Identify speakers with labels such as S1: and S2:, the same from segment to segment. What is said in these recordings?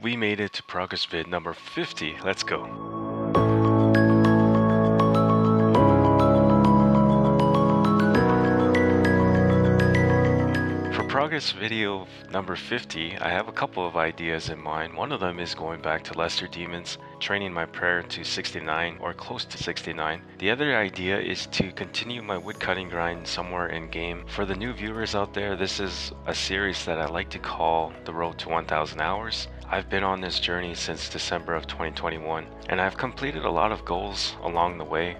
S1: We made it to progress vid number 50. Let's go. For progress video number 50, I have a couple of ideas in mind. One of them is going back to Lesser Demons, training my prayer to 69 or close to 69. The other idea is to continue my woodcutting grind somewhere in game. For the new viewers out there, this is a series that I like to call The Road to 1000 Hours. I've been on this journey since December of 2021, and I've completed a lot of goals along the way.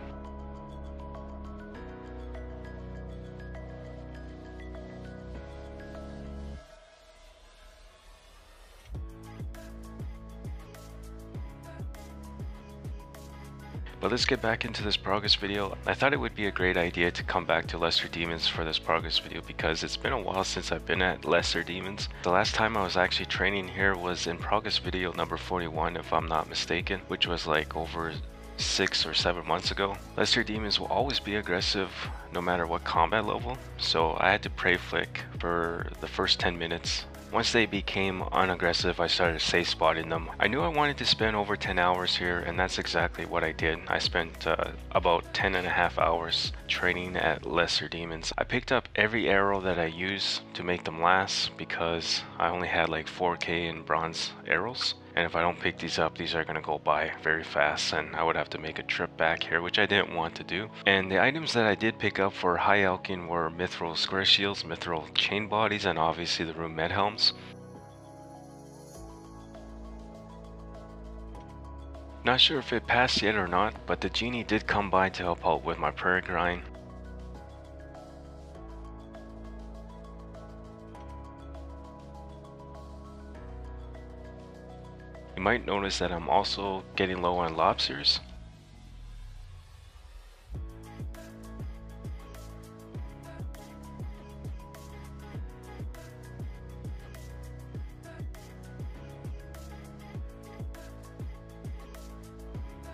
S1: But let's get back into this progress video. I thought it would be a great idea to come back to Lesser Demons for this progress video because it's been a while since I've been at Lesser Demons. The last time I was actually training here was in progress video number 41 if I'm not mistaken, which was like over 6 or 7 months ago. Lesser Demons will always be aggressive no matter what combat level, so I had to pray flick for the first 10 minutes. Once they became unaggressive, I started safe spotting them. I knew I wanted to spend over 10 hours here, and that's exactly what I did. I spent about 10 and a half hours training at Lesser Demons. I picked up every arrow that I use to make them last because I only had like 4k in bronze arrows. And if I don't pick these up, these are going to go by very fast and I would have to make a trip back here, which I didn't want to do. And the items that I did pick up for High Elkin were Mithril Square Shields, Mithril Chain Bodies, and obviously the Rune Med Helms. Not sure if it passed yet or not, but the genie did come by to help out with my prayer grind. You might notice that I'm also getting low on lobsters.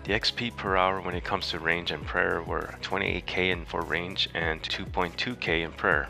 S1: The XP per hour when it comes to range and prayer were 28k for range and 2.2k in prayer.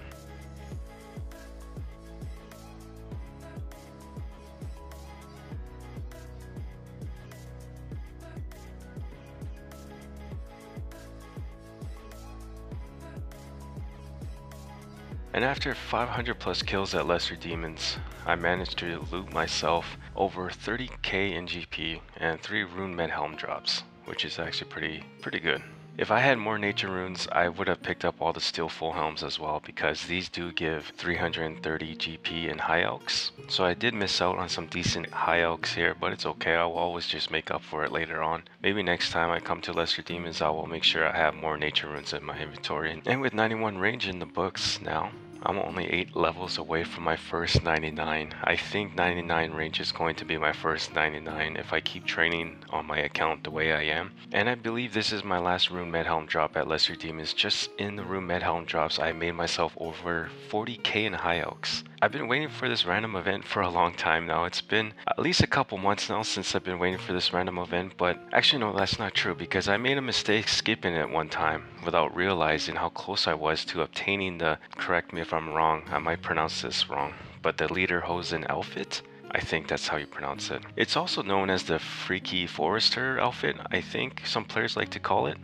S1: And after 500 plus kills at Lesser Demons, I managed to loot myself over 30k in GP and 3 Rune Med Helm drops, which is actually pretty good. If I had more nature runes, I would have picked up all the steel full helms as well because these do give 330 GP in high elks. So I did miss out on some decent high elks here, but it's okay. I will always just make up for it later on. Maybe next time I come to Lesser Demons, I will make sure I have more nature runes in my inventory. And with 91 range in the books now, I'm only 8 levels away from my first 99. I think 99 range is going to be my first 99 if I keep training on my account the way I am. And I believe this is my last Rune Med Helm drop at Lesser Demons. Just in the Rune Med Helm drops, I made myself over 40k in high elks. I've been waiting for this random event for a long time now. It's been at least a couple months now since I've been waiting for this random event, but actually no, that's not true because I made a mistake skipping it one time without realizing how close I was to obtaining the, correct me if I'm wrong, I might pronounce this wrong, but the Lederhosen outfit? I think that's how you pronounce it. It's also known as the Freaky Forester outfit, I think some players like to call it.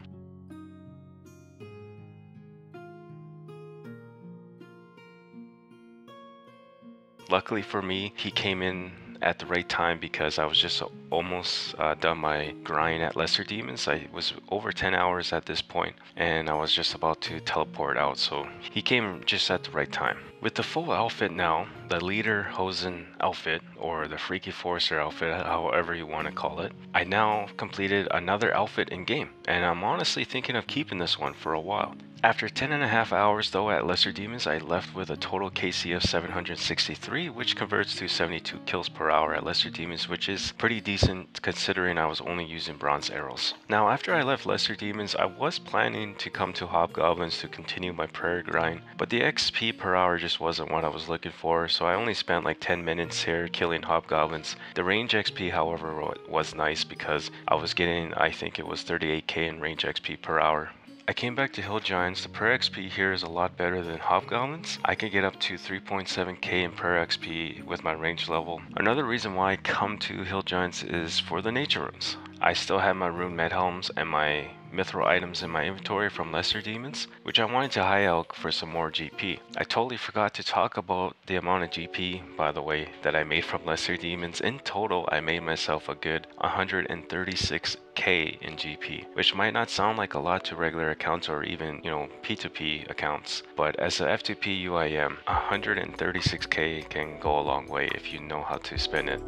S1: Luckily for me, he came in at the right time because I was just almost done my grind at Lesser Demons. I was over 10 hours at this point and I was just about to teleport out, so he came just at the right time. With the full outfit now, the Lederhosen outfit or the Freaky Forester outfit, however you want to call it, I now completed another outfit in game and I'm honestly thinking of keeping this one for a while. After 10 and a half hours though at Lesser Demons, I left with a total KC of 763, which converts to 72 kills per hour at Lesser Demons, which is pretty decent considering I was only using bronze arrows. Now after I left Lesser Demons, I was planning to come to Hobgoblins to continue my prayer grind, but the XP per hour just wasn't what I was looking for, so I only spent like 10 minutes here killing Hobgoblins. The range XP however was nice because I was getting, I think it was 38k in range XP per hour. I came back to Hill Giants. The prayer XP here is a lot better than Hobgoblins. I can get up to 3.7k in prayer XP with my range level. Another reason why I come to Hill Giants is for the nature runes. I still have my rune med helms and my mithril items in my inventory from lesser demons, which I wanted to high elk for some more GP. I totally forgot to talk about the amount of GP, by the way, that I made from lesser demons. In total, I made myself a good 136k in GP, which might not sound like a lot to regular accounts or even, P2P accounts, but as a F2P UIM, 136k can go a long way if you know how to spend it.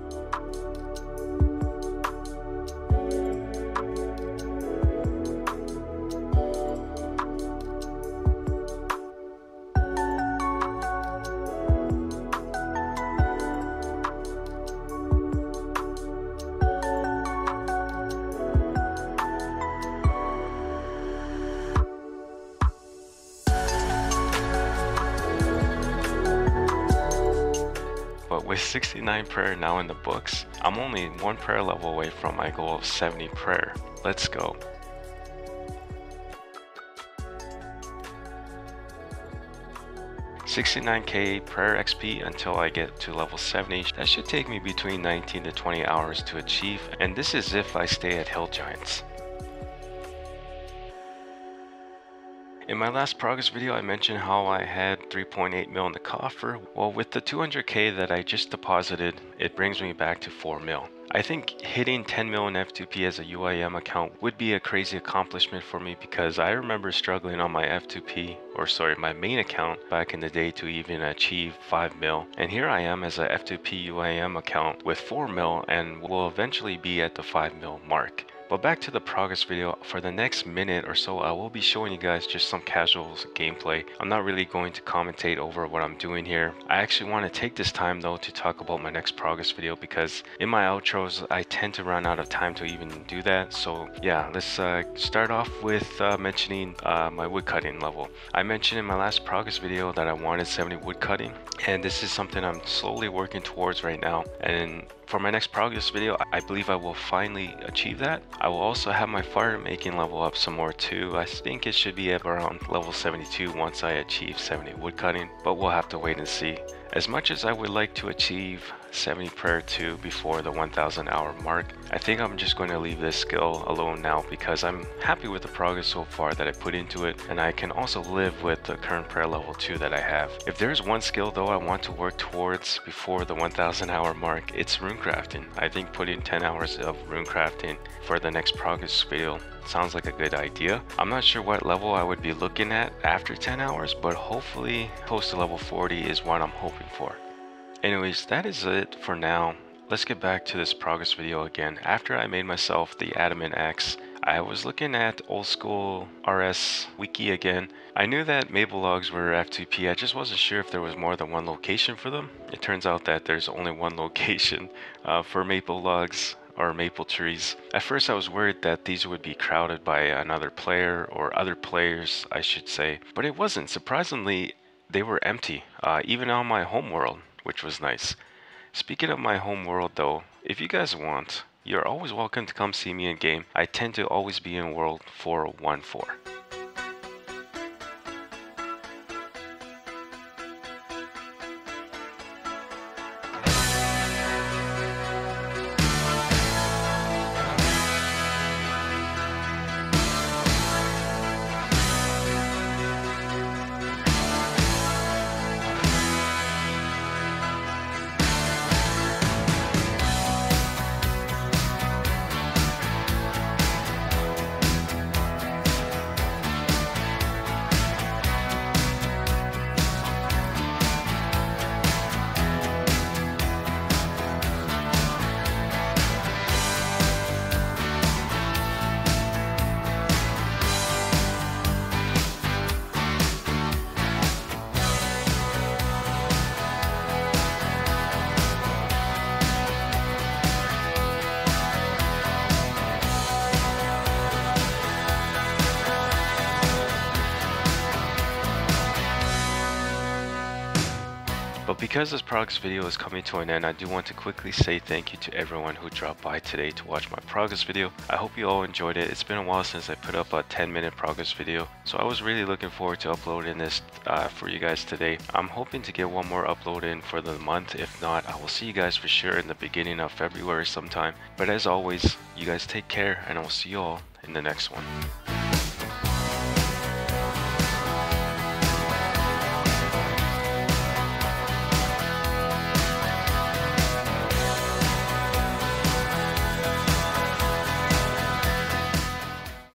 S1: But with 69 prayer now in the books, I'm only one prayer level away from my goal of 70 prayer. Let's go. $69k prayer XP until I get to level 70. That should take me between 19 to 20 hours to achieve, and this is if I stay at Hill Giants. In my last progress video, I mentioned how I had 3.8 mil in the coffer. Well, with the 200k that I just deposited, it brings me back to 4 mil. I think hitting 10 mil in F2P as a UIM account would be a crazy accomplishment for me, because I remember struggling on my my main account back in the day to even achieve 5 mil. And here I am as a F2P UIM account with 4 mil and will eventually be at the 5 mil mark. But back to the progress video. For the next minute or so, I will be showing you guys just some casual gameplay. I'm not really going to commentate over what I'm doing here. I actually want to take this time though to talk about my next progress video, because in my outros I tend to run out of time to even do that. So yeah, let's start off with mentioning my woodcutting level. I mentioned in my last progress video that I wanted 70 woodcutting, and this is something I'm slowly working towards right now. And for my next progress video, I believe I will finally achieve that. I will also have my fire making level up some more too. I think it should be at around level 72 once I achieve 70 woodcutting, but we'll have to wait and see. As much as I would like to achieve 70 prayer 2 before the 1000 hour mark, I think I'm just going to leave this skill alone now, because I'm happy with the progress so far that I put into it, and I can also live with the current prayer level 2 that I have. If there's one skill though I want to work towards before the 1000 hour mark, it's runecrafting. I think putting 10 hours of runecrafting for the next progress video sounds like a good idea. I'm not sure what level I would be looking at after 10 hours, but hopefully close to level 40 is what I'm hoping for. Anyways, that is it for now. Let's get back to this progress video again. After I made myself the adamant axe, I was looking at old school RS wiki again. I knew that maple logs were F2P, I just wasn't sure if there was more than one location for them. It turns out that there's only one location for maple logs or maple trees. At first I was worried that these would be crowded by another player, or other players I should say, but it wasn't. Surprisingly, they were empty, even on my home world, which was nice. Speaking of my home world though, if you guys want, you're always welcome to come see me in game. I tend to always be in world 414. because this progress video is coming to an end, I do want to quickly say thank you to everyone who dropped by today to watch my progress video. I hope you all enjoyed it. It's been a while since I put up a 10-minute progress video, so I was really looking forward to uploading this for you guys today. I'm hoping to get one more upload in for the month. If not, I will see you guys for sure in the beginning of February sometime. But as always, you guys take care, and I will see you all in the next one.